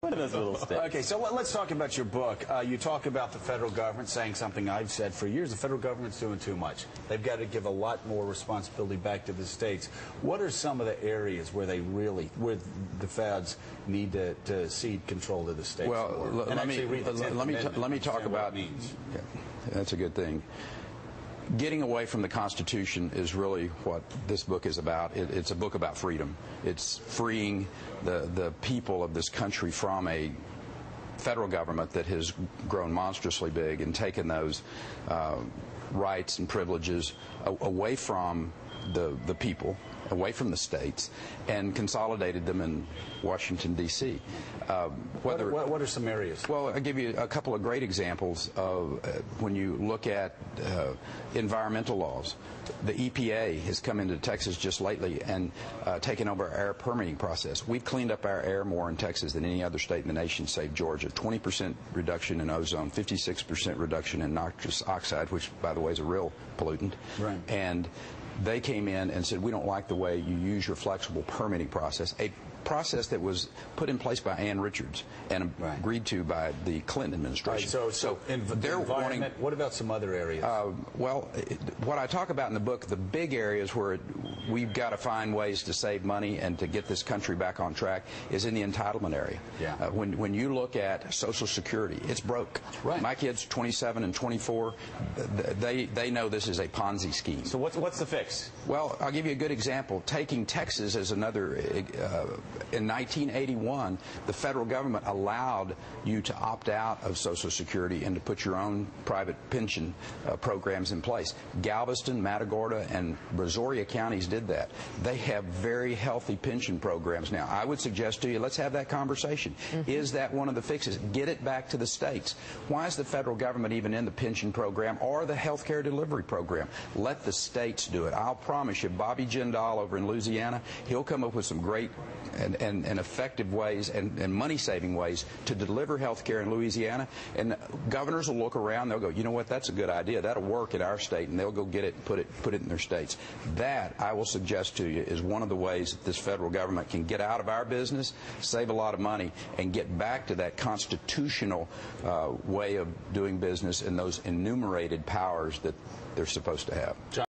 One of those little states. Okay, so let's talk about your book. You talk about the federal government saying something I've said for years. The federal government's doing too much. They've got to give a lot more responsibility back to the states. What are some of the areas where where the feds need to cede control to the states? Well, let me talk about. What it means. Okay. That's a good thing. Getting away from the Constitution is really what this book is about. It's a book about freedom. It's freeing the people of this country from a federal government that has grown monstrously big and taken those rights and privileges away from the people, away from the states, and consolidated them in Washington, D.C. What are some areas? Well, I'll give you a couple of great examples of when you look at environmental laws. The EPA has come into Texas just lately and taken over our air permitting process. We've cleaned up our air more in Texas than any other state in the nation, save Georgia. 20% reduction in ozone, 56% reduction in nitrous oxide, which, by the way, is a real pollutant. Right. And they came in and said, we don't like the way you use your flexible permitting process, a process that was put in place by Ann Richards and agreed to by the Clinton administration. Right, so they're wanting. What about some other areas? Well, what I talk about in the book, the big areas where we've got to find ways to save money and to get this country back on track is in the entitlement area. Yeah. When you look at Social Security, it's broke. Right. My kids, 27 and 24, they know this is a Ponzi scheme. So what's the fix? Well, I'll give you a good example. Taking Texas as another. In 1981, the federal government allowed you to opt out of Social Security and to put your own private pension programs in place. Galveston, Matagorda, and Brazoria counties did that. They have very healthy pension programs now. I would suggest to you, let's have that conversation. Is that one of the fixes? Get it back to the states. Why is the federal government even in the pension program or the health care delivery program? Let the states do it. I'll promise you, Bobby Jindal over in Louisiana, he'll come up with some great and effective ways and money-saving ways to deliver health care in Louisiana. And governors will look around, they'll go, you know what, that's a good idea. That'll work in our state, and they'll go get it and put it in their states. That, I will suggest to you, is one of the ways that this federal government can get out of our business, save a lot of money, and get back to that constitutional way of doing business and those enumerated powers that they're supposed to have.